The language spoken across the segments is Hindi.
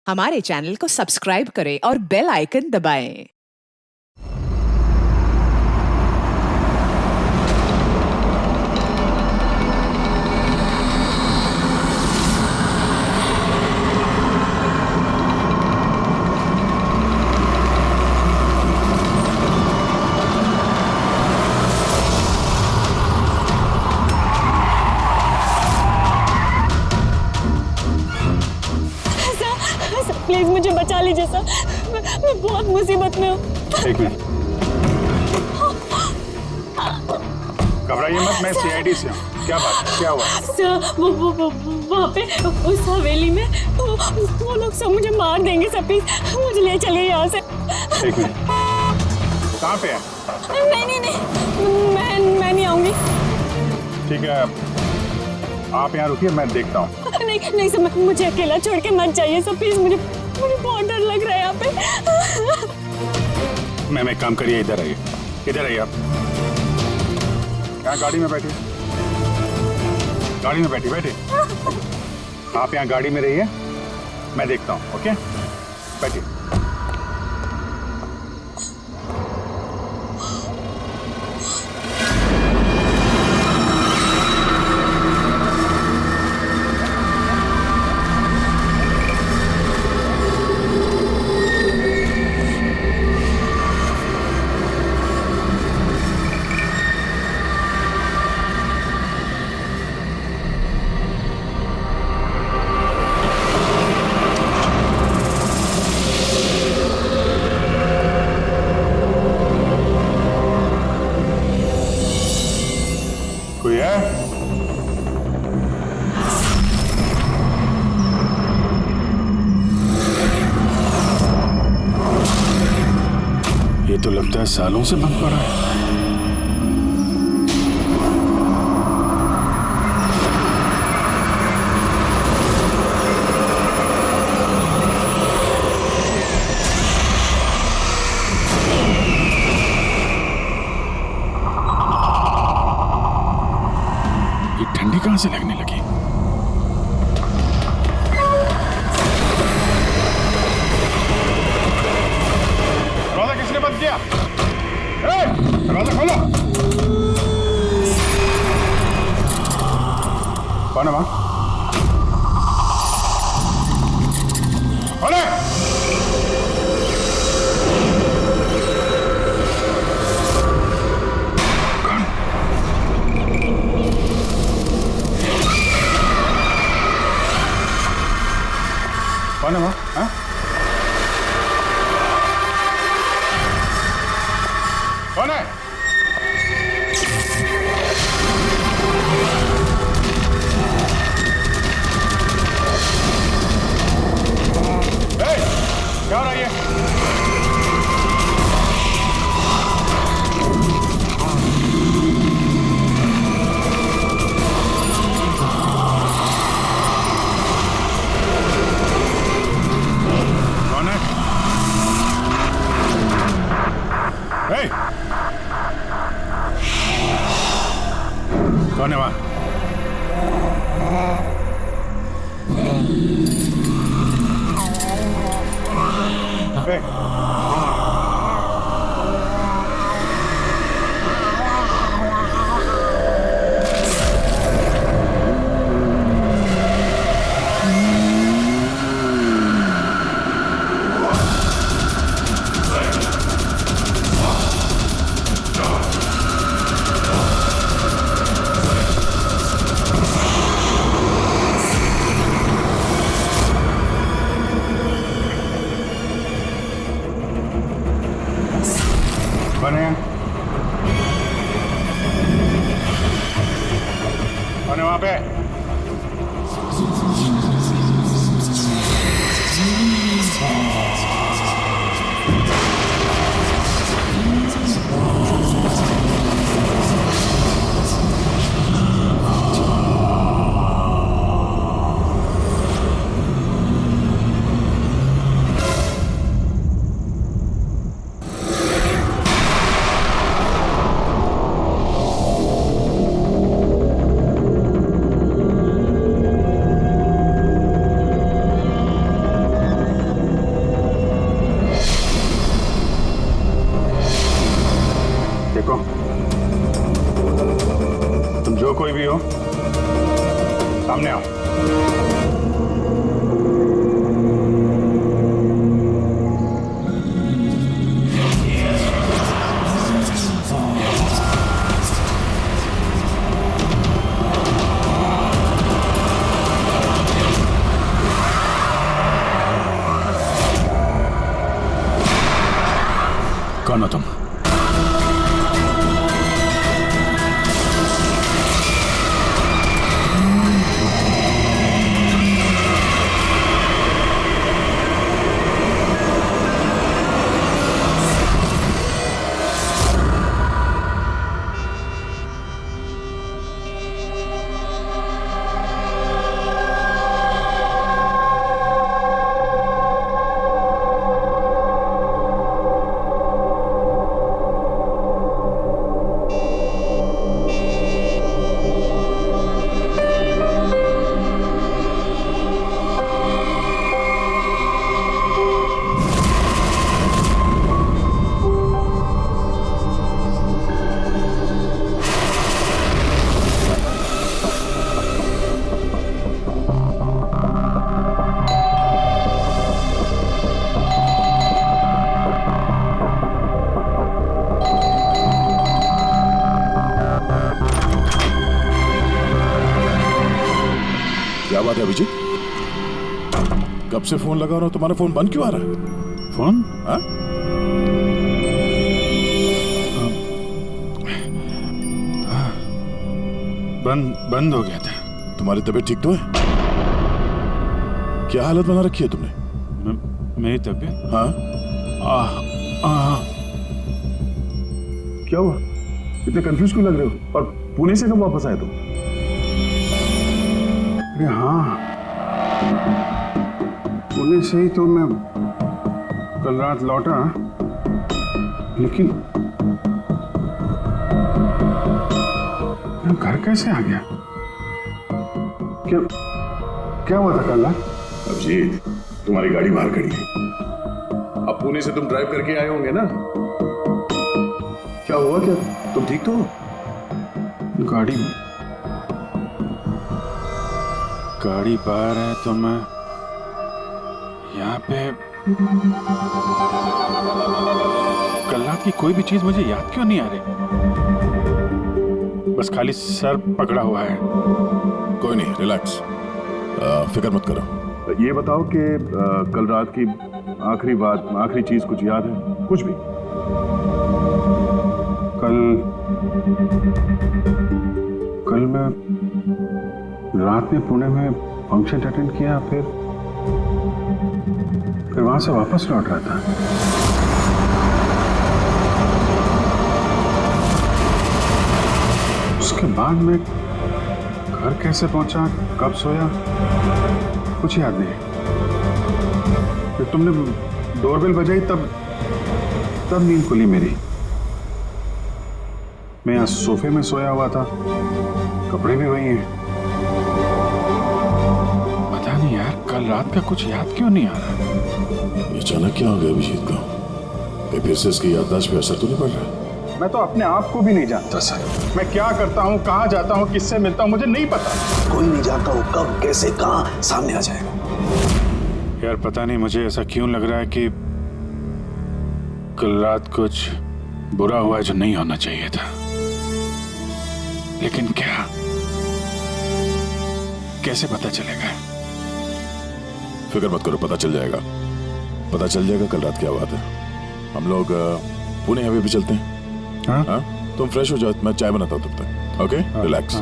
हमारे चैनल को सब्सक्राइब करें और बेल आइकन दबाएं। प्लीज मुझे बचा लीजिए सर, मैं बहुत मुसीबत में हूँ। एक मिनट, घबराइए मत, मैं सीआईडी से हूँ। क्या बात है, क्या हुआ? सर वो वहाँ पे उस हवेली में वो लोग सब मुझे मार देंगे सर, प्लीज मुझे ले चलिए यहाँ से। एक मिनट, कहाँ पे है? नहीं मैं नहीं आऊंगी। ठीक है, आप यहाँ रुकिए, मैं देखता हूँ। नहीं सर, मुझे अकेला छोड़ के मत जाइए सर, प्लीज मुझे बहुत डर लग रहा है यहाँ पे। मैम एक काम करिए, इधर आइए आप। यहाँ गाड़ी में बैठिए, बैठिए। आप यहाँ गाड़ी में रहिए, मैं देखता हूँ। ओके, बैठिए। कोई है? ये तो लगता है सालों से बंद पड़ा है। ठंडी कहां से लगने लगी? दरवाजा किसने बंद किया? दरवाजा खोलो। कौन है वहां? कौन है? कौन है वहाँ? हाँ? कौन है? क्या हो रहा है ये? कौन है वहां? भी हो सामने आओ। कौन हो तुम? क्या बात है अभिजीत? कब से फोन लगा रहा हूं, तुम्हारा फोन बंद क्यों आ रहा है? फोन? हाँ? बंद हो गया था। तुम्हारी तबीयत ठीक तो है? क्या हालत बना रखी है तुमने? मेरी तबीयत? हाँ? क्या हुआ? इतने कंफ्यूज क्यों लग रहे हो? और पुणे से कब वापस आए तुम? अरे हाँ, पुणे से ही तो मैं कल रात लौटा, लेकिन मैं घर कैसे आ गया? क्या क्या हुआ था कल रात? अभिजीत, तुम्हारी गाड़ी बाहर खड़ी है। अब पुणे से तुम ड्राइव करके आए होंगे ना? क्या हुआ? क्या तुम ठीक तो हो? गाड़ी बाहर है तो मैं यहाँ पे। कल रात की कोई भी चीज मुझे याद क्यों नहीं आ रही? बस खाली सर पकड़ा हुआ है। कोई नहीं, रिलैक्स, फिक्र मत करो। ये बताओ कि कल रात की आखिरी बात, आखिरी चीज कुछ याद है? कुछ भी? कल मैं रात में पुणे में फंक्शन अटेंड किया, फिर वहां से वापस लौट रहा था। उसके बाद मैं घर कैसे पहुंचा, कब सोया, कुछ याद नहीं। फिर तुमने डोरबेल बजाई, तब नींद खुली मेरी। मैं यहाँ सोफे में सोया हुआ था, कपड़े भी वही हैं। पता नहीं यार, कल रात का कुछ याद क्यों नहीं आ रहा? ये अचानक क्या हो गया अभिजीत को? कहीं फिर से इसकी याददाश्त पे असर तो नहीं पड़ रहा? मैं तो अपने आप को भी नहीं जानता सर। मैं क्या करता हूँ, कहाँ जाता हूँ, किससे मिलता हूँ, मुझे नहीं पता। कोई नहीं जानता वो कब, कैसे, कहाँ सामने आ जाएगा। यार पता नहीं मुझे ऐसा क्यों लग रहा है कि कल रात कुछ बुरा हुआ है जो नहीं होना चाहिए था। लेकिन क्या, कैसे पता चलेगा? फिक्र मत करो, पता चल जाएगा। पता चल जाएगा कल रात क्या बात है। हम लोग पुणे हाईवे पे चलते हैं। हाँ? हाँ? तुम फ्रेश हो जाओ, मैं चाय बनाता हूँ तब तक। Okay, relax.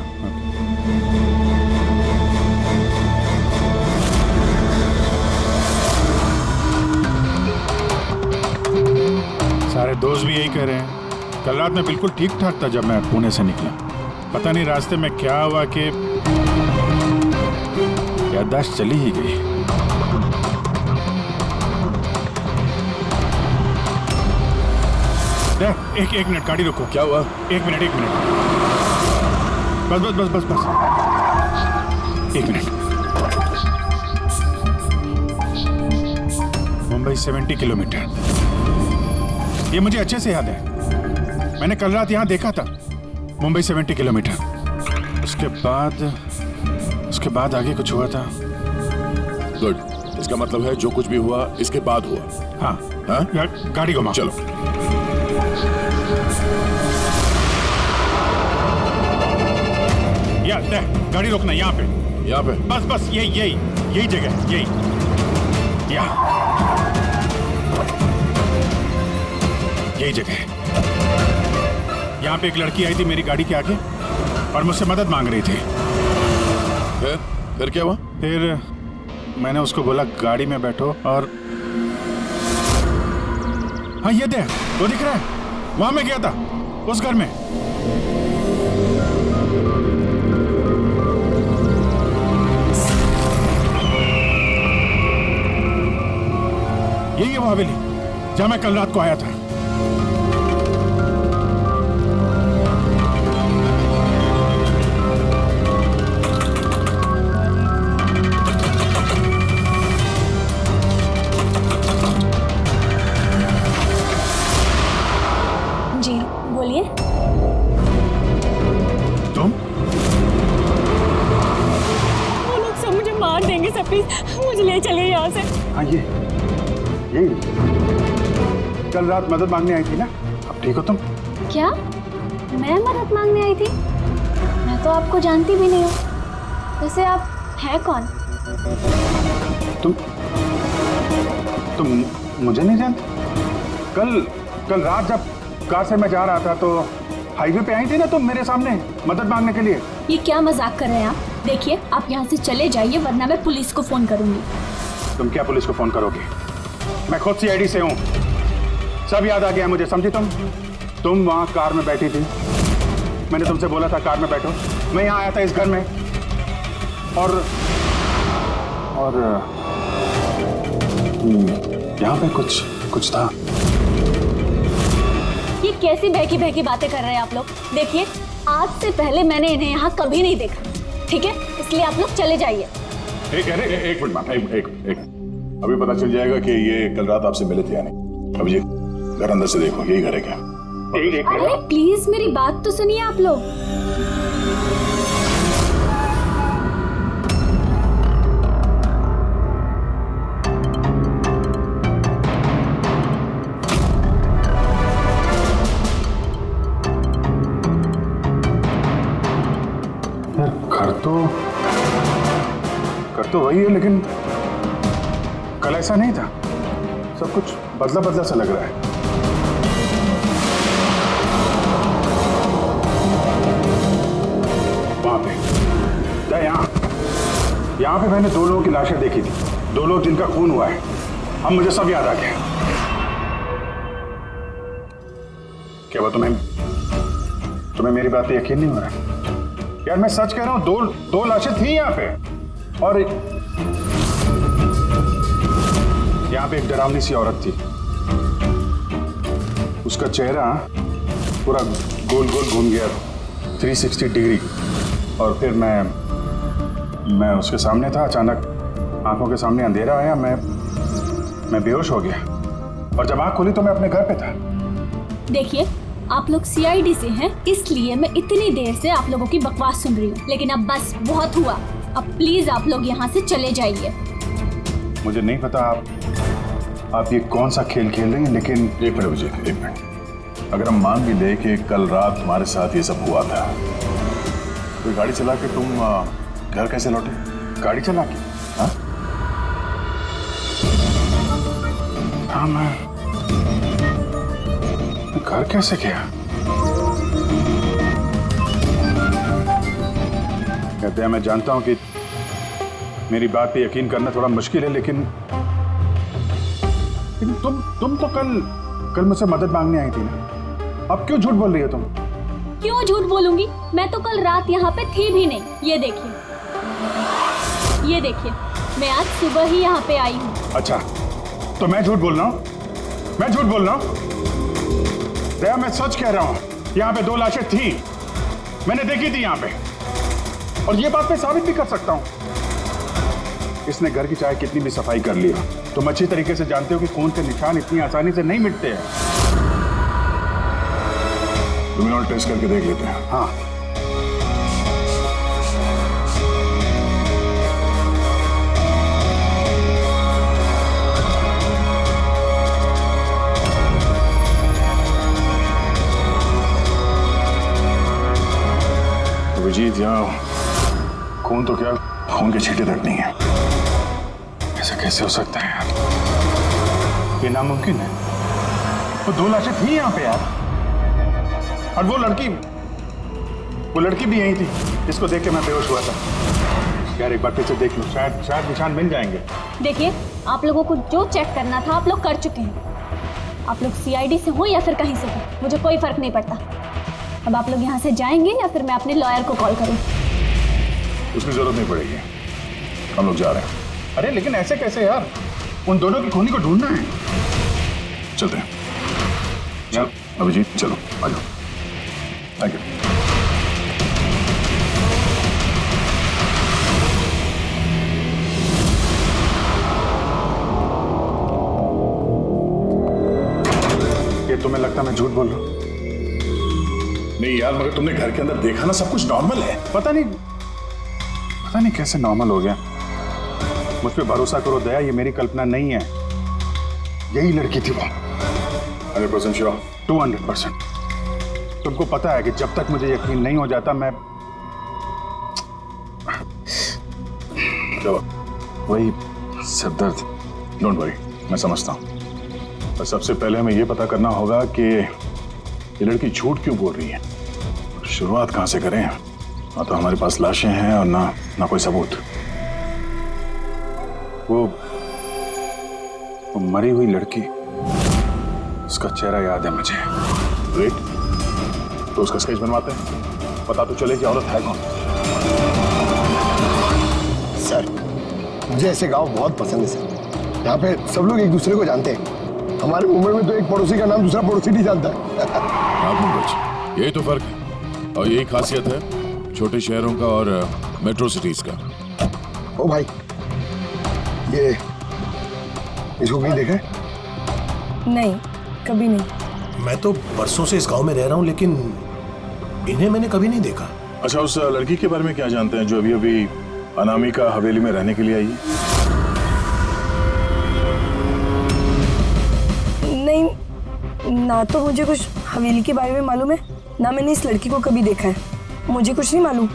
सारे दोस्त भी यही कह रहे हैं। कल रात में बिल्कुल ठीक ठाक था जब मैं पुणे से निकला। पता नहीं रास्ते में क्या हुआ कि याददाश्त चली ही गई। एक मिनट, गाड़ी रोको। क्या हुआ? एक मिनट। बस। एक मिनट। मुंबई 70 किलोमीटर, ये मुझे अच्छे से याद है। मैंने कल रात यहाँ देखा था। मुंबई 70 किलोमीटर, उसके बाद आगे कुछ हुआ था। गुड, इसका मतलब है जो कुछ भी हुआ इसके बाद हुआ। हाँ हाँ, गाड़ी घुमा। चलो। गाड़ी रोकना यहाँ पे। बस यही जगह, यही जगह। यहाँ पे एक लड़की आई थी मेरी गाड़ी के आगे और मुझसे मदद मांग रही थी। फिर क्या हुआ? फिर मैंने उसको बोला गाड़ी में बैठो और हाँ ये देख, वो दिख रहा है, वहां मैं गया था उस घर में। यही है वो हवेली जहां मैं कल रात को आया था। जी बोलिए। तुम? वो लोग सब मुझे मार देंगे सर, प्लीज मुझे ले चलिए यहाँ से। हाँ यही कल रात मदद मांगने आई थी ना। अब ठीक हो तुम? क्या मैं मदद मांगने आई थी? मैं तो आपको जानती भी नहीं हूँ। वैसे आप हैं कौन? तुम मुझे नहीं जानते? कल रात जब कार से मैं जा रहा था तो हाईवे पे आई थी ना तुम मेरे सामने मदद मांगने के लिए। ये क्या मजाक कर रहे हैं आप? देखिए आप यहाँ से चले जाइए वरना मैं पुलिस को फोन करूंगी। तुम क्या पुलिस को फोन करोगे? मैं खुद CID से हूँ, सब याद आ गया मुझे, समझी तुम वहाँ कार में बैठी थी, मैंने तुमसे बोला था कार में बैठो, मैं यहाँ आया था इस घर में और यहाँ पे कुछ था। ये कैसी बहकी बातें कर रहे हैं आप लोग? देखिए आज से पहले मैंने इन्हें यहाँ कभी नहीं देखा, ठीक है? इसलिए आप लोग चले जाइए। एक मिनट, एक अभी पता चल जाएगा कि ये कल रात आपसे मिले थे या नहीं। अब ये घर अंदर से देखो, यही घर है क्या? अरे प्लीज मेरी बात तो सुनिए आप लोग। घर तो वही है लेकिन कल ऐसा नहीं था, सब कुछ बदला सा लग रहा है। वहां पे यहाँ पे मैंने 2 लोगों की लाशें देखी थी, 2 लोग जिनका खून हुआ है। अब मुझे सब याद आ गया। क्या बात, तुम्हें मेरी बात पे यकीन नहीं हो रहा? यार मैं सच कह रहा हूँ, 2 लाशें थी यहाँ पे और यहाँ पे एक डरावनी सी औरत थी, उसका चेहरा पूरा गोल घूम गया 360 डिग्री और फिर मैं उसके सामने था, अचानक आंखों के सामने अंधेरा आया, मैं बेहोश हो गया और जब आंख खोली तो मैं अपने घर पे था। देखिए आप लोग CID से हैं, इसलिए मैं इतनी देर से आप लोगों की बकवास सुन रही हूँ, लेकिन अब बस बहुत हुआ। अब प्लीज आप लोग यहाँ से चले जाइए। मुझे नहीं पता आप ये कौन सा खेल खेल रही हैं, लेकिन एक मिनट, अगर हम मान भी ले कि कल रात तुम्हारे साथ ये सब हुआ था, तो गाड़ी चला के तुम घर कैसे लौटे? गाड़ी चला के? हाँ मैं घर कैसे गया? कहते हैं, मैं जानता हूं कि मेरी बात पे यकीन करना थोड़ा मुश्किल है, लेकिन तुम तो कल मुझसे मदद मांगने आई थी ना, अब क्यों झूठ बोल रही हो तुम? क्यों झूठ बोलूंगी? मैं तो कल रात यहाँ पे थी भी नहीं। ये देखिए मैं आज सुबह ही यहाँ पे आई हूँ। अच्छा तो मैं झूठ बोल रहा हूँ? दया मैं सच कह रहा हूँ, यहाँ पे 2 लाशें थी, मैंने देखी थी यहाँ पे, और ये बात मैं साबित भी कर सकता हूँ। इसने घर की चाहे कितनी भी सफाई कर ली, तुम अच्छी तरीके से जानते हो कि खून के निशान इतनी आसानी से नहीं मिटते हैं। तुम इन्होंने टेस्ट करके देख लेते हैं। हाँ प्लीज यार, खून तो क्या, खून के छींटे तक नहीं है। ऐसा कैसे हो सकता है यार? ये नामुमकिन है। वो 2 लाशें थी यहाँ पे यार, और वो लड़की भी यही थी जिसको देख के मैं बेहोश हुआ था। यार एक बार फिर से देख लो, शायद निशान मिल जाएंगे। देखिए, आप लोगों को जो चेक करना था आप लोग कर चुके हैं। आप लोग सीआईडी से हो या फिर कहीं से हो, मुझे कोई फर्क नहीं पड़ता। अब आप लोग यहाँ से जाएंगे या फिर मैं अपने लॉयर को कॉल करूँ? उसकी जरूरत नहीं पड़ेगी, हम लोग जा रहे हैं। अरे लेकिन ऐसे कैसे यार, उन दोनों की खूनी को ढूंढना है। चलते हैं यार। अभिजीत चलो, आ जाओ। Thank you. ये तुम्हें लगता मैं झूठ बोल रहा हूँ? नहीं यार, मगर तुमने घर के अंदर देखा ना, सब कुछ नॉर्मल है। पता नहीं कैसे नॉर्मल हो गया। मुझ पे भरोसा करो दया, ये मेरी कल्पना नहीं है। यही लड़की थी वो। 100% श्योर? 200%। तुमको पता है कि जब तक मुझे यकीन नहीं हो जाता मैं वही सिरदर्द। डोंट वरी, मैं समझता हूँ। पर सबसे पहले हमें यह पता करना होगा कि ये लड़की झूठ क्यों बोल रही है। शुरुआत कहाँ से करें? ना तो हमारे पास लाशें हैं और ना कोई सबूत। वो मरी हुई लड़की, उसका चेहरा याद है मुझे। ग्रेट, तो उसका स्केच बनवाते हैं, पता तो चले कि औरत है कौन। सर, मुझे ऐसे गांव बहुत पसंद है सर। यहाँ पे सब लोग एक दूसरे को जानते हैं। हमारे मुंबई में तो एक पड़ोसी का नाम दूसरा पड़ोसी नहीं जानता है। हाँ पंकज, यही तो फर्क है और यही खासियत है छोटे शहरों का और मेट्रो सिटीज का। ओ भाई, ये इसको कहीं देखा है? नहीं, कभी नहीं। मैं तो बरसों से इस गांव में रह रहा हूँ, लेकिन इन्हें मैंने कभी नहीं देखा। अच्छा, उस लड़की के बारे में क्या जानते हैं जो अभी अभी अनामिका हवेली में रहने के लिए आई है? नहीं, ना तो मुझे कुछ हवेली के बारे में मालूम है, ना मैंने इस लड़की को कभी देखा है। मुझे कुछ नहीं मालूम।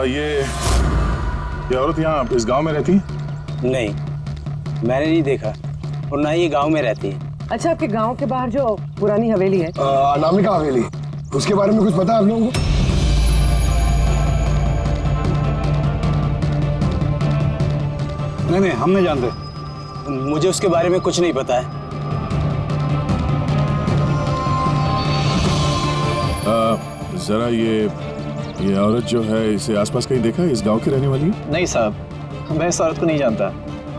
ये औरत यहाँ इस गांव में रहती? नहीं, मैंने नहीं देखा और ना ये गांव में रहती है। अच्छा, आपके गांव के बाहर जो पुरानी हवेली है, अनामिका हवेली, उसके बारे में कुछ पता है आप लोगों को? नहीं, हम नहीं जानते। मुझे उसके बारे में कुछ नहीं पता है। जरा ये औरत जो है, इसे आसपास कहीं देखा है? इस गांव की रहने वाली है? नहीं साहब, मैं इस औरत को नहीं जानता।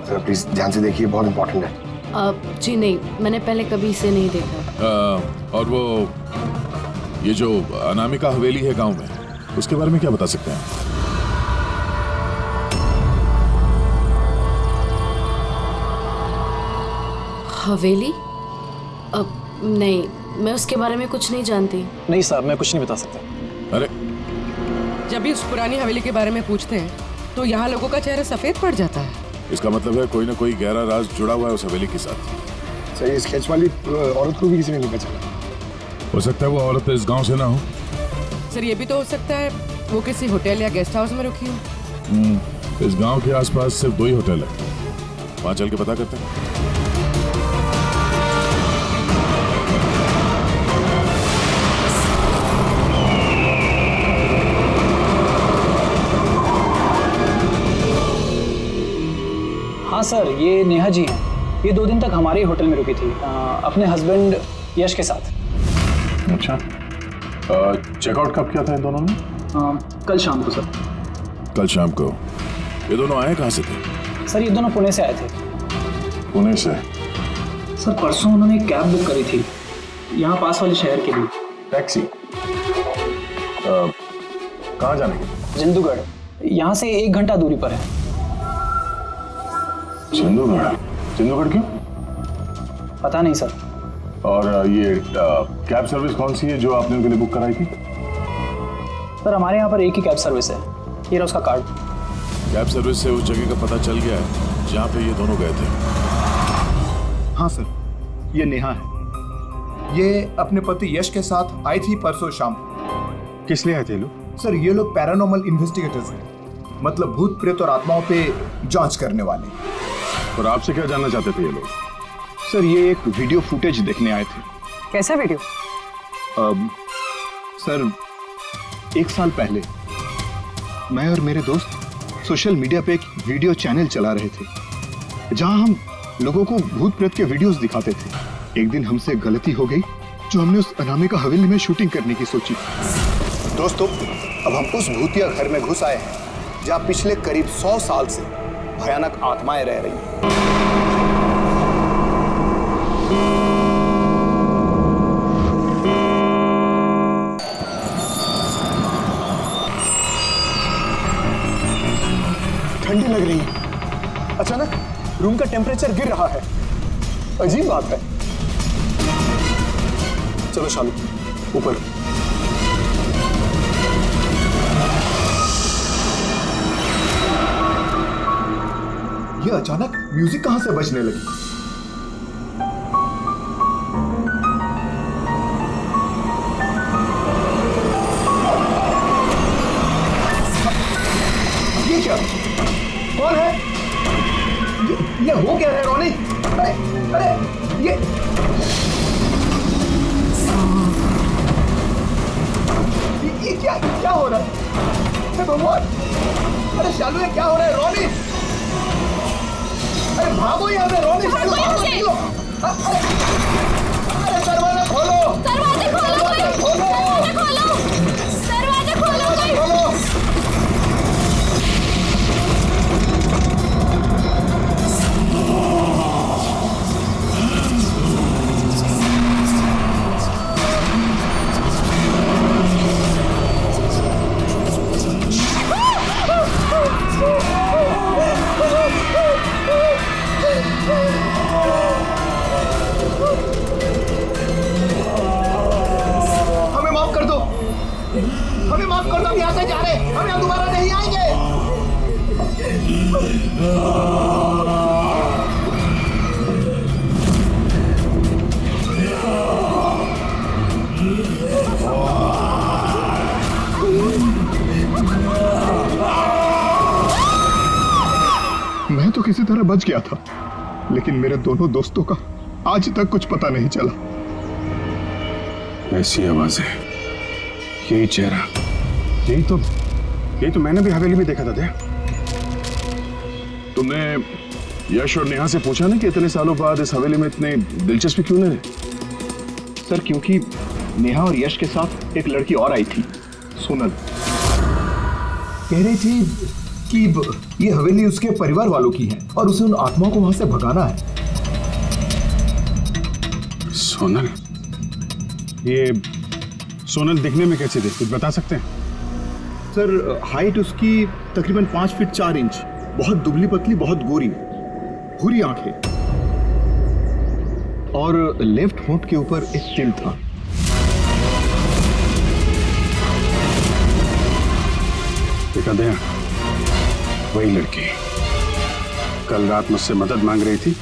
सर प्लीज ध्यान से देखिए, बहुत इंपॉर्टेंट है। जी नहीं, मैंने पहले कभी इसे नहीं देखा। और वो ये जो अनामिका हवेली है गांव में, उसके बारे में क्या बता सकते हैं? हवेली? नहीं, मैं उसके बारे में कुछ नहीं जानती। नहीं साहब, मैं कुछ नहीं बता सकता। अरे जब भी उस पुरानी हवेली के बारे में पूछते हैं तो यहाँ लोगों का चेहरा सफेद पड़ जाता है। इसका मतलब है कोई ना कोई गहरा राज जुड़ा हुआ है उस हवेली के साथ। सर, ये स्केच वाली औरत को भी किसी ने नहीं पहचाना। हो सकता है वो औरत इस गांव से ना हो। सर, ये भी तो हो सकता है वो किसी होटल या गेस्ट हाउस में रुकी हो। इस गांव के आसपास सिर्फ 2 ही होटल है, वहां चल के पता करते हैं। हाँ सर, ये नेहा जी हैं। ये 2 दिन तक हमारे ही होटल में रुकी थी, अपने हस्बैंड यश के साथ। अच्छा, चेकआउट कब किया था इन दोनों ने? कल शाम को सर। कल शाम को। ये दोनों आए कहाँ से थे? सर, ये दोनों पुणे से आए थे। पुणे से? सर, परसों उन्होंने एक कैब बुक करी थी यहाँ पास वाले शहर के लिए। टैक्सी? कहाँ जाने के? जिंदूगढ़, यहाँ से 1 घंटा दूरी पर है। जिंदूगढ़? जिंदूगढ़ क्यों? पता नहीं सर। और ये कैब सर्विस कौन सी है जो आपने उनके लिए बुक कराई थी? सर, हमारे यहाँ पर एक ही कैब सर्विस है। ये रहा उसका कार्ड। कैब सर्विस से उस जगह का पता चल गया है जहाँ पे ये दोनों गए थे? हाँ सर, ये नेहा है। ये अपने पति यश के साथ आई थी परसों शाम। किस लिए आए थे लोग? सर ये लोग पैरानॉर्मल इन्वेस्टिगेटर्स हैं, मतलब भूत प्रेत और आत्माओं पे जांच करने वाले। और आपसे क्या जानना चाहते थे ये लोग? सर ये एक वीडियो फुटेज देखने आए थे। कैसा वीडियो? सर 1 साल पहले मैं और मेरे दोस्त सोशल मीडिया पे एक वीडियो चैनल चला रहे थे जहां हम लोगों को भूत प्रेत के वीडियोस दिखाते थे। एक दिन हमसे गलती हो गई जो हमने उस अनामिका हवेली में शूटिंग करने की सोची। दोस्तों अब हम उस भूतिया घर में घुस आए हैं जहां पिछले करीब 100 साल से भयानक आत्माएं रह रही हैं। ठंडी लग रही है। अचानक रूम का टेम्परेचर गिर रहा है। अजीब बात है। चलो शालू ऊपर। ये अचानक म्यूजिक कहां से बजने लगी? ये क्या? कौन है? ये हो क्या है रोनी? अरे ये क्या हो रहा है? भगवान! अरे शालू ये क्या हो रहा है? रोनी अरे भागो यहाँ से! रोनी शालू भागो! निकलो! अरे दरवाजा खोलो! दरवाजे खोलो! दरवाजा खोलो! दरवाजे खोलो! दरवाजा खोलो! हमें माफ कर दो! हमें माफ कर दो! हम यहाँ से जा रहे हैं। हम यहाँ दोबारा नहीं आएंगे। मैं तो किसी तरह बच गया था, लेकिन मेरे दोनों दोस्तों का आज तक कुछ पता नहीं चला। ऐसी आवाजें, यही चेहरा, यही तो मैंने भी हवेली में देखा था। दया, तुमने यश और नेहा से पूछा ना कि इतने सालों बाद इस हवेली में इतने दिलचस्पी क्यों ले रहे? सर क्योंकि नेहा और यश के साथ एक लड़की और आई थी, सोनल। कह रही थी कि ये हवेली उसके परिवार वालों की है और उसे उन आत्माओं को वहां से भगाना है। सोनल? ये सोनल दिखने में कैसी थी, कुछ बता सकते हैं? सर हाइट उसकी तकरीबन 5 फीट 4 इंच, बहुत दुबली पतली, बहुत गोरी, भूरी आंखें और लेफ्ट होंठ के ऊपर एक तिल था। देखा दया, वही लड़की कल रात मुझसे मदद मांग रही थी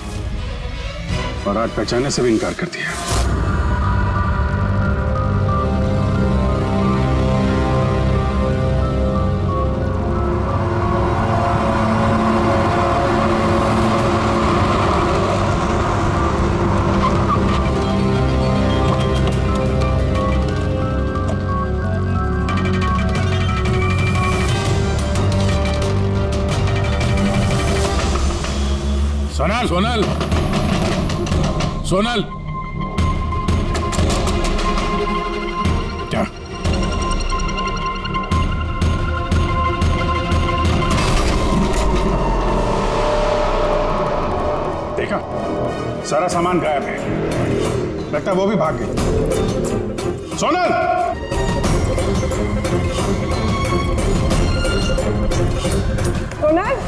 और आज पहचानने से भी इनकार कर दिया। सोनल! सोनल! सोनल! क्या? देखा, सारा सामान गायब है। लगता है वो भी भाग गई। सोनल! सोनल!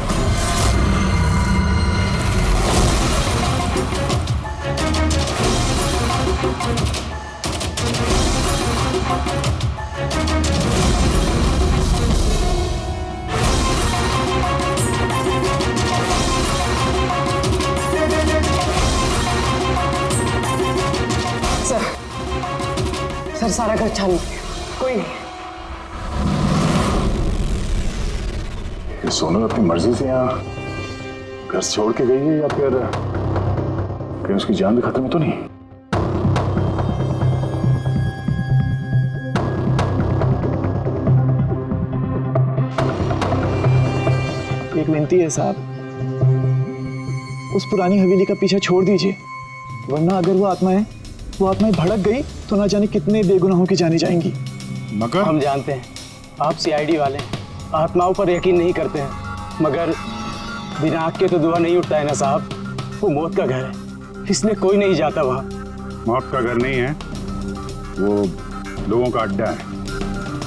सारा घर छान लिया, कोई नहीं। ये सोनल अपनी मर्जी से यहाँ घर छोड़ के गई है या फिर कहीं उसकी जान भी खत्म तो नहीं? एक विनती है साहब, उस पुरानी हवेली का पीछा छोड़ दीजिए, वरना अगर वो आत्माएं भड़क गई तो ना जाने कितने बेगुनाहों की जानी जाएंगी। मगर हम जानते हैं आप सीआईडी वाले आत्माओं पर यकीन नहीं करते हैं, मगर बिना आग के तो धुआं नहीं उठता है ना साहब। वो मौत का घर है, इसलिए कोई नहीं जाता वहाँ। मौत का घर नहीं है, वो लोगों का अड्डा है,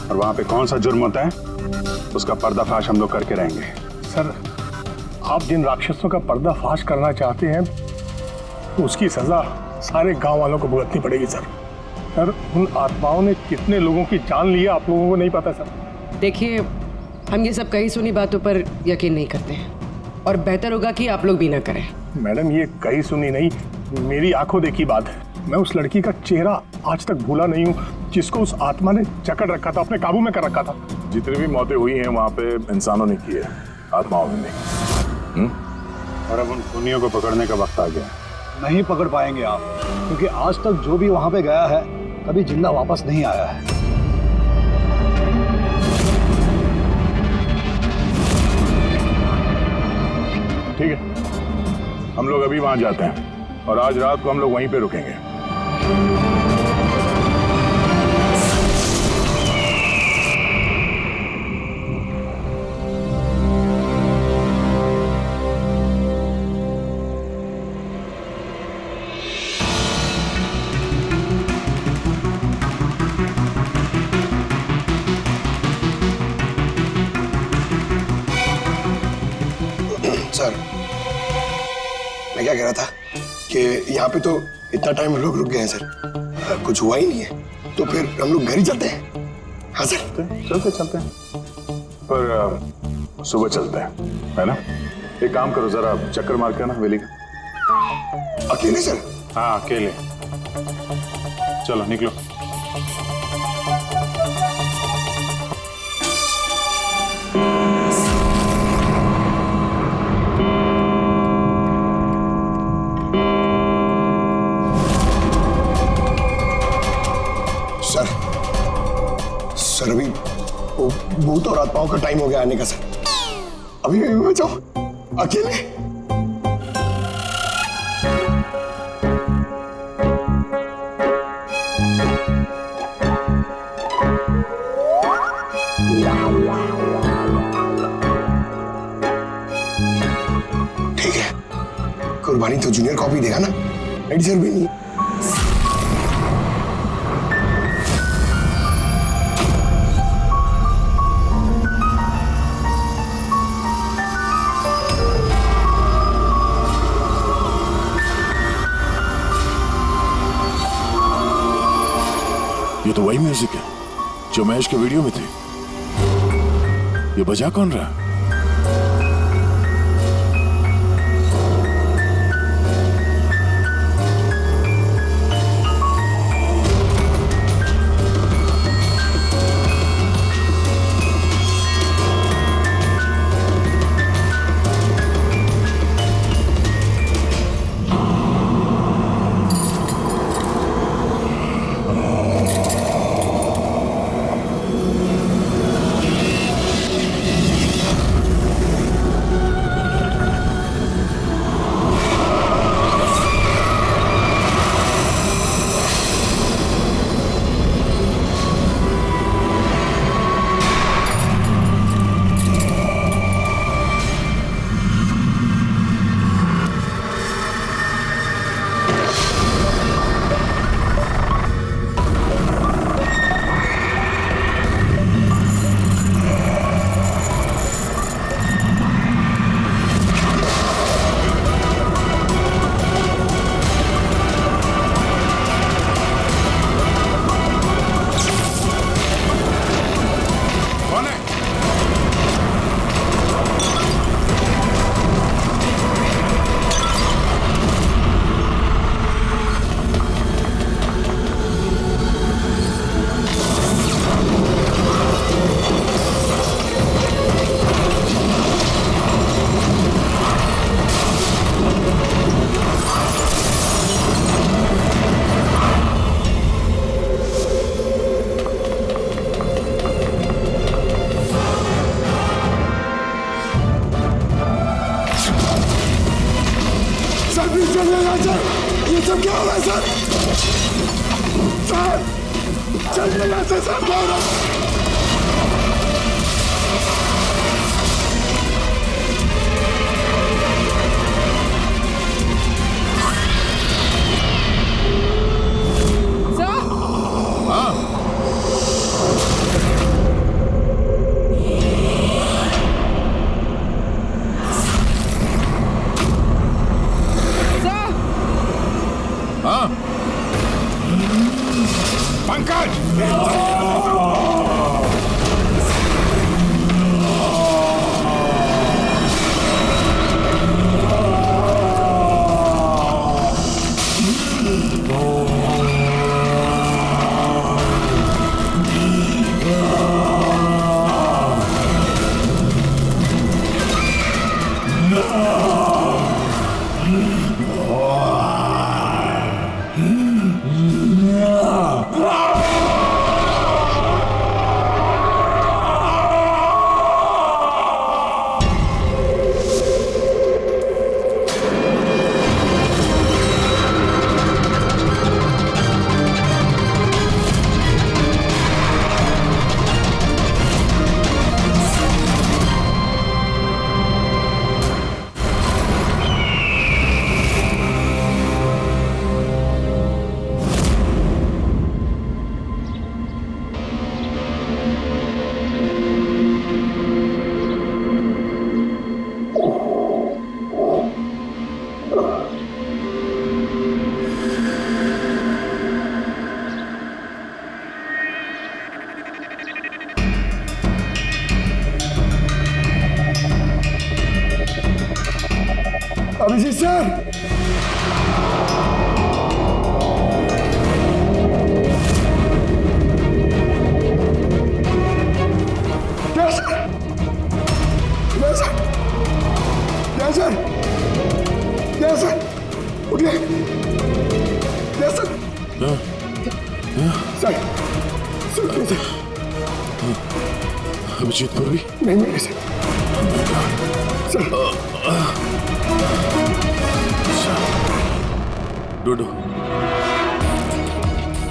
और वहां पे कौन सा जुर्म होता है उसका पर्दाफाश हम लोग करके रहेंगे। सर, आप जिन राक्षसों का पर्दाफाश करना चाहते हैं तो उसकी सजा सारे गांव वालों को भुगतनी पड़ेगी सर। सर, उन आत्माओं ने कितने लोगों की जान ली है आप लोगों को नहीं पता सर। देखिए, हम ये सब कही सुनी बातों पर यकीन नहीं करते हैं, और बेहतर होगा कि आप लोग भी ना करें। मैडम, ये कही सुनी नहीं, मेरी आंखों देखी बात है। मैं उस लड़की का चेहरा आज तक भूला नहीं हूँ, जिसको उस आत्मा ने जकड़ रखा था, अपने काबू में कर रखा था। जितनी भी मौतें हुई हैं वहां पे इंसानों ने की है, आत्माओं ने नहीं। और अब उन खूनियों को पकड़ने का वक्त आ गया है। नहीं पकड़ पाएंगे आप, क्योंकि आज तक जो भी वहां पे गया है कभी जिंदा वापस नहीं आया है। ठीक है, हम लोग अभी वहां जाते हैं और आज रात को हम लोग वहीं पे रुकेंगे। सर, मैं क्या कह रहा था कि यहाँ पे तो इतना टाइम लोग रुक गए हैं सर, कुछ हुआ ही नहीं है, तो फिर हम लोग घर ही चलते हैं। हाँ सर, चलते हैं, पर सुबह चलते हैं, है ना? एक काम करो, जरा चक्कर मार के ना हवेली का। अकेले सर? हाँ, अकेले। चलो निकलो। सर, अभी वो भूत और आत्माओं का टाइम हो गया आने का सर। अभी मैं जाऊं अकेले? ठीक है, कुर्बानी तो जूनियर कॉपी देगा ना, एडी सर भी नहीं। ये तो वही म्यूजिक है जो महेश के वीडियो में थे। ये बजा कौन रहा? चलिएगा सर, ये सब क्या हो रहा है सर? सर चलिएगा सर, क्या हो रहा है? अभिजीत सर, उठिए सर, सर अभिजीत पूर्वी नहीं मेरे से सर, ढूंढो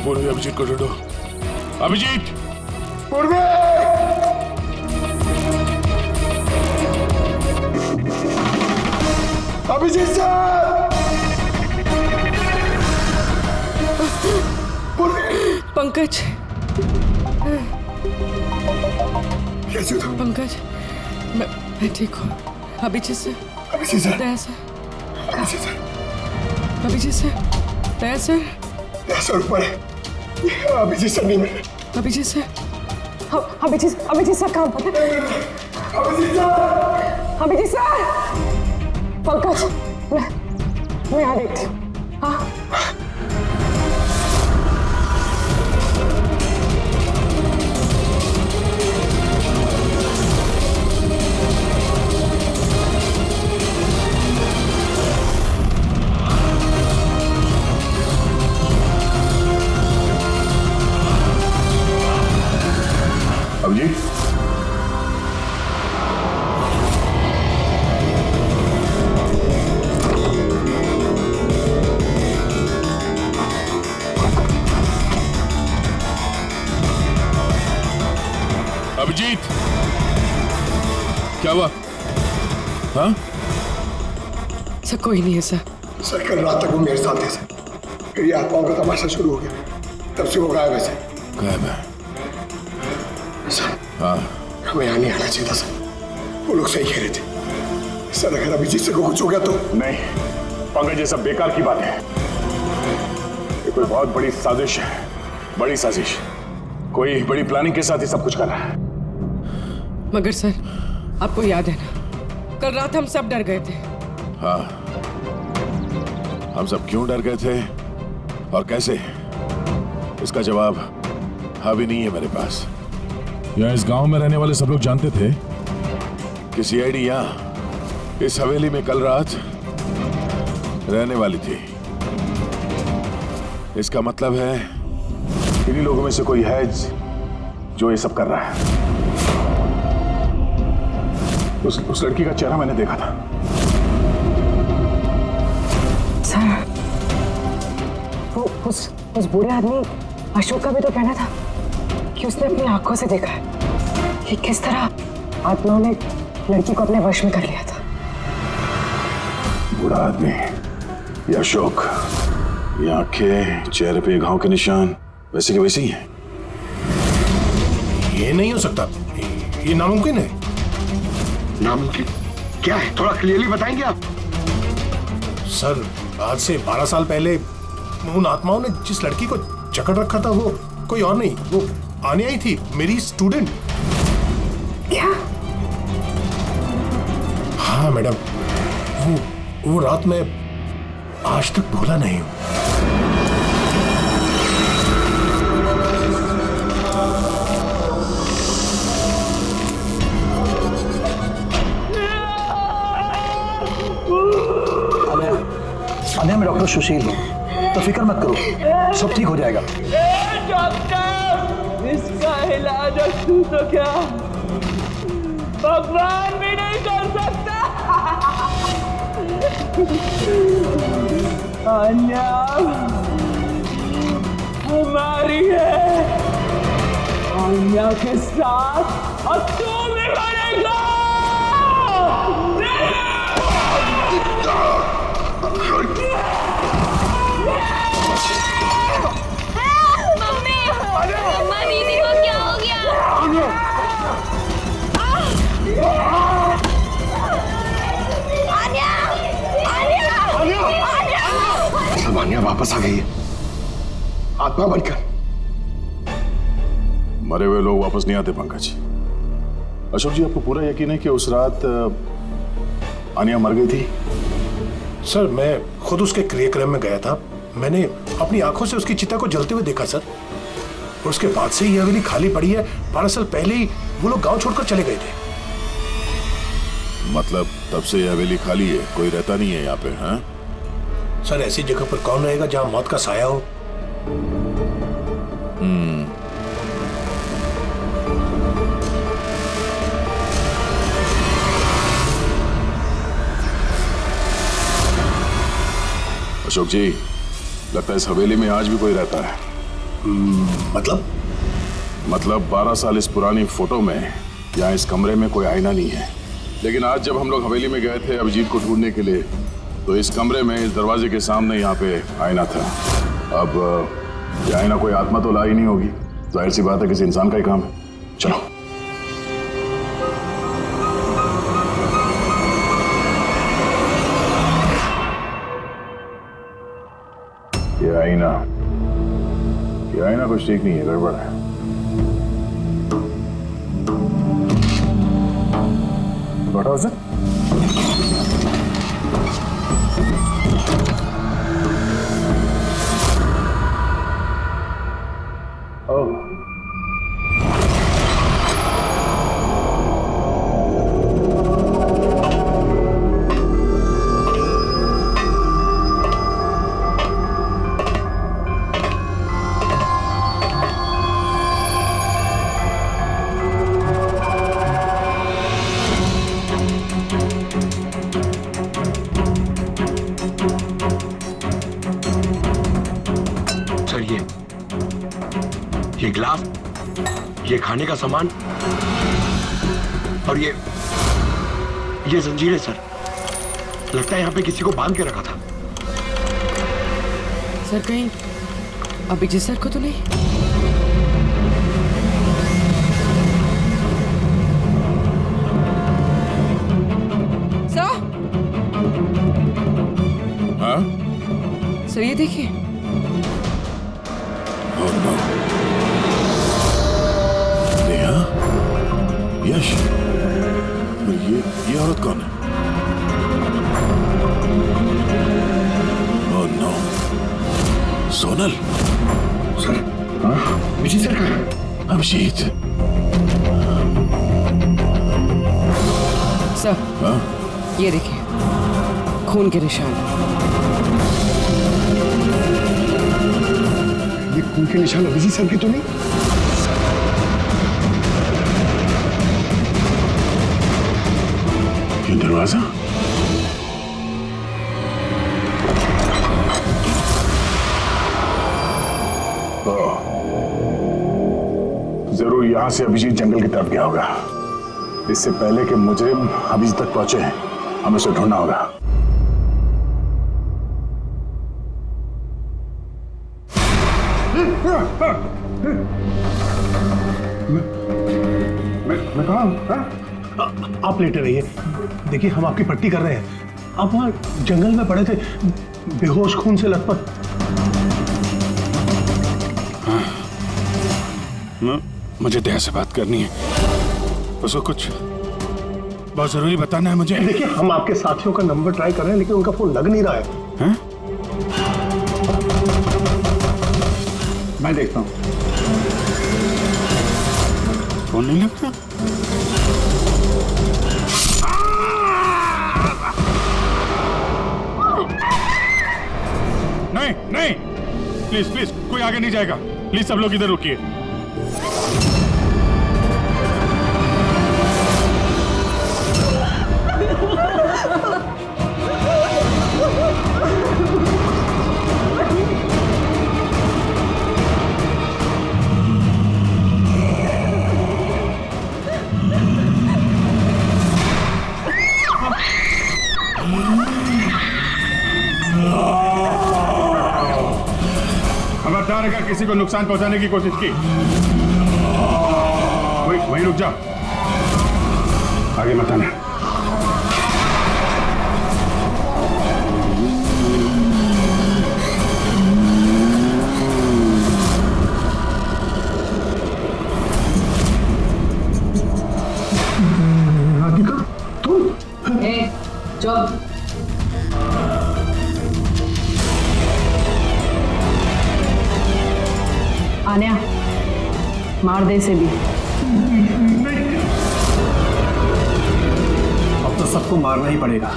पूर्वी, अभिजीत को ढूंढो। अभिजीत पूर्वी, अभिजीत सर, पूर्वी, पंकज, कैसे हो? पंकज, मैं ठीक हूँ। Abhijeet sir, Abhijit sir, Daya sir, Abhijit sir, Abhijit sir, Daya sir, Daya sir ऊपर है, अभिजीत सर नहीं मिले। अभिजीत सर, अभिजीत सर कहाँ पर है? अभिजीत सर, अभिजीत सर, पंकज, मैं यहाँ देखती हूँ। हाँ, अभिजीत, अभिजीत, क्या हुआ? हाँ? सर कोई नहीं है सर। सर कल रात तक वो मेरे साथ थे सर, फिर ये आत्माओं का तमाशा शुरू हो गया, तब से वो गायब है सर। गायब है? सर हाँ, हमें यहाँ नहीं आना चाहिए था सर, वो लोग सही कह रहे थे सर। अगर अभिजीत से को कुछ हो गया तो? नहीं पंकज, ये सब बेकार की बात है। ये कोई बहुत बड़ी साजिश है, बड़ी साजिश। कोई बड़ी प्लानिंग के साथ ही सब कुछ कर रहा है। मगर सर, आपको याद है ना, कल रात हम सब डर गए थे। हाँ, हम सब क्यों डर गए थे और कैसे, इसका जवाब अभी नहीं है मेरे पास। या इस गांव में रहने वाले सब लोग जानते थे कि सीआईडी यहाँ इस हवेली में कल रात रहने वाली थी। इसका मतलब है इन्हीं लोगों में से कोई है जो ये सब कर रहा है। उस लड़की का चेहरा मैंने देखा था। सर, उस बूढ़े आदमी अशोक का भी तो कहना था कि उसने अपनी आंखों से देखा है कि किस तरह आत्माओं ने लड़की को अपने वश में कर लिया था। बूढ़ा आदमी, ये अशोक, ये आंखें, चेहरे पे घाव के निशान वैसे के वैसे ही हैं। ये नहीं हो सकता, ये नामुमकिन है। नामुमकिन क्या है, थोड़ा क्लियरली बताएंगे आप? सर, आज से 12 साल पहले उन आत्माओं ने जिस लड़की को जकड़ रखा था वो कोई और नहीं, वो आनिया ही थी, मेरी स्टूडेंट। क्या? हाँ मैडम, वो रात मैं आज तक भूला नहीं हूं। आने में डॉक्टर सुशील हूँ, तो फिक्र मत करो, सब ठीक हो जाएगा। डॉक्टर, इसका इलाज तू तो क्या भगवान भी नहीं कर सकता। आन्या हमारी है, आन्या के साथ और तू भी मरेगा। मम्मा दीदी को क्या हो गया? सब आन्या वापस आ गई है, आत्मा बनकर। मरे हुए लोग वापस नहीं आते पंकज। अशोक जी, आपको पूरा यकीन है कि उस रात आन्या मर गई थी? सर, मैं खुद उसके क्रियाक्रम में गया था, मैंने अपनी आंखों से उसकी चिता को जलते हुए देखा सर। और उसके बाद से ये हवेली खाली पड़ी है। 12 साल पहले ही वो लोग गांव छोड़कर चले गए थे। मतलब तब से ये हवेली खाली है, कोई रहता नहीं है यहाँ पे? हाँ सर, ऐसी जगह पर कौन रहेगा जहां मौत का साया हो? अशोक जी, लगता है इस हवेली में आज भी कोई रहता है। मतलब 12 साल इस पुरानी फोटो में यहाँ इस कमरे में कोई आईना नहीं है, लेकिन आज जब हम लोग हवेली में गए थे अभिजीत को ढूंढने के लिए, तो इस कमरे में इस दरवाजे के सामने यहाँ पे आईना था। अब ये आईना कोई आत्मा तो लाई नहीं होगी, जाहिर सी बात है किसी इंसान का ही काम है। चलो। ये आईना कुछ ठीक नहीं है, गड़बड़ है। What was it? Oh. ये गिलास, ये खाने का सामान और ये जंजीरें सर, लगता है यहाँ पे किसी को बांध के रखा था। सर, कहीं अभिजीत सर को तो नहीं? सर? हाँ? सर, ये देखिए। यश, ये औरत कौन है? Oh no, Sonal. Sir, Abhijit sir कहाँ है? अभिजीत। सर, ये देखिए, खून के निशान। ये खून के निशान अभिजीत सर के तो नहीं? ये दरवाजा? जरूर यहां से अभिजीत जंगल की तरफ गया होगा। इससे पहले कि मुजरिम अभिजीत तक पहुंचे हमें उसे ढूंढना होगा। मैं कहाँ हूँ? आप लेटे रहिए, देखिए हम आपकी पट्टी कर रहे हैं। आप वहाँ जंगल में पड़े थे, बेहोश, खून से लथपथ। मुझे दया से बात करनी है, उसको कुछ बहुत जरूरी बताना है मुझे। देखिए हम आपके साथियों का नंबर ट्राई कर रहे हैं लेकिन उनका फोन लग नहीं रहा है। हैं? मैं देखता हूँ। फोन नहीं लगता। नहीं नहीं, प्लीज प्लीज कोई आगे नहीं जाएगा। प्लीज सब लोग इधर रुकिए। खबरदार अगर किसी को नुकसान पहुंचाने की कोशिश की, वहीं रुक जाओ, आगे मत आना। चुप। आन्या, मार दे इसे भी। अब तो सबको मारना ही पड़ेगा।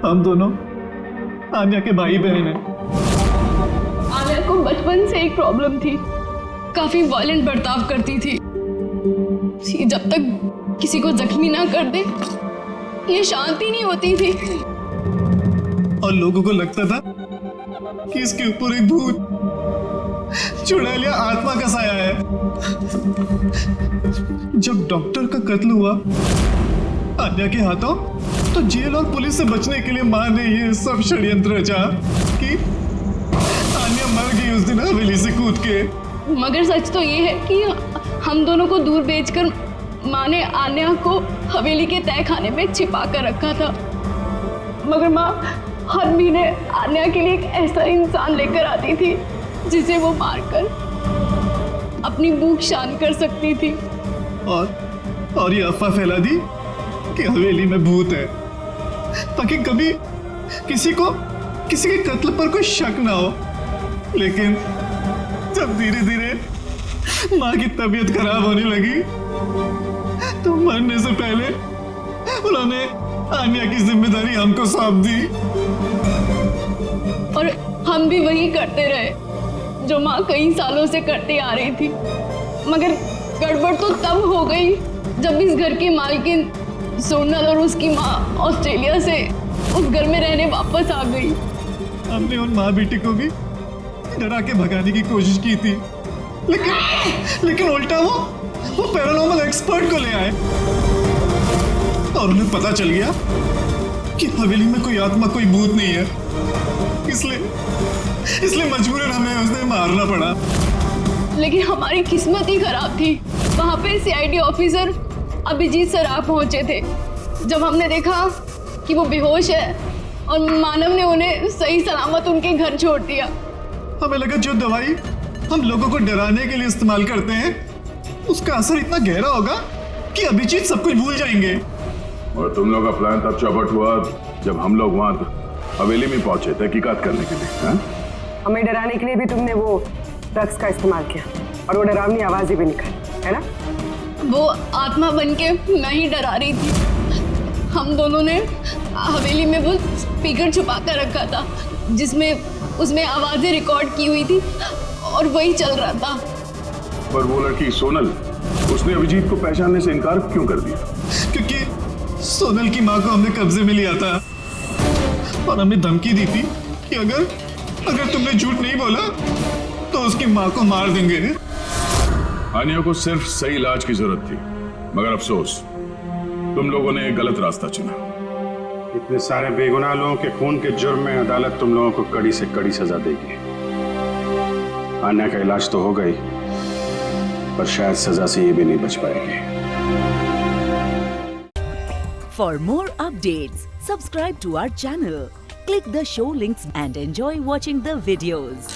हम दोनों आन्या के भाई बहन हैं। आन्या को बचपन से एक प्रॉब्लम थी, काफी वायलेंट बर्ताव करती थी। जब तक किसी को जख्मी ना कर दे ये शांति नहीं होती थी। और लोगों को लगता था कि इसके ऊपर एक भूत चुड़ैलिया आत्मा का साया है। जब डॉक्टर का कत्ल हुआ आन्या के हाथों, तो जेल और पुलिस से बचने के लिए मां ने ये सब षड्यंत्र रचा कि आन्या मर गई उस दिन हवेली से कूद के। मगर सच तो ये है कि हम दोनों को दूर भेजकर माँ ने आन्या को हवेली के तय खाने में छिपा कर रखा था। मगर माँ हर महीने आन्या के लिए एक ऐसा इंसान लेकर आती थी जिसे वो मारकर अपनी भूख शांत कर सकती थी। और ये अफवाह फैला दी कि हवेली में भूत है, ताकि कभी किसी के कत्ल पर कोई शक ना हो। लेकिन जब धीरे धीरे माँ की तबीयत खराब होने लगी तो मरने से पहले उन्होंने आन्या की जिम्मेदारी हमको सौंप दी। और हम भी वही करते रहे जो माँ कई सालों से करती आ रही थी। मगर गड़बड़ तो तब हो गई जब इस घर की मालकिन सोनल और उसकी माँ ऑस्ट्रेलिया से उस घर में रहने वापस आ गई। हमने उन माँ बेटी को भी डरा के भगाने की कोशिश की थी, लेकिन उल्टा वो पैरानॉर्मल एक्सपर्ट को ले आए और उन्हें पता चल गया कि हवेली में कोई आत्मा, कोई भूत नहीं है। इसलिए मजबूरन हमें उसे मारना पड़ा। लेकिन हमारी किस्मत ही खराब थी। वहाँ पे सीआईडी ऑफिसर अभिजीत सर आ पहुंचे थे। जब हमने देखा कि वो बेहोश है और मानव ने उन्हें सही सलामत उनके घर छोड़ दिया, हमें लगा जो दवाई हम लोगों को डराने के लिए इस्तेमाल करते हैं उसका असर इतना गहरा होगा कि अभिजीत सब कुछ भूल जाएंगे। और तुम लोग का प्लान तब चौपट हुआ जब हम लोग वहां हवेली में पहुंचे तहकीकात करने के लिए। हाँ? हमें डराने के लिए भी तुमने वो ड्रग्स का इस्तेमाल किया और वो डरावनी आवाजें भी निकाली, है ना? वो आत्मा बन के मैं ही डरा रही थी। हम दोनों ने हवेली में वो स्पीकर छुपा कर रखा था जिसमें उसमें आवाजें रिकॉर्ड की हुई थी और वही चल रहा था। पर वो लड़की सोनल, उसने अभिजीत को पहचानने से इनकार क्यों कर दिया? क्योंकि सोनल की माँ को हमने कब्जे में लिया था और हमें धमकी दी थी कि अगर तुमने झूठ नहीं बोला तो उसकी माँ को मार देंगे। आनिया को सिर्फ सही इलाज की जरूरत थी, मगर अफसोस तुम लोगों ने गलत रास्ता चुना। इतने सारे बेगुनाह लोगों के खून के जुर्म में अदालत तुम लोगों को कड़ी से कड़ी सजा देगी। आनिया का इलाज तो हो गई, पर शायद सजा से ये भी नहीं बच पाएगी। For more updates, subscribe to our channel, click the show links and enjoy watching the videos.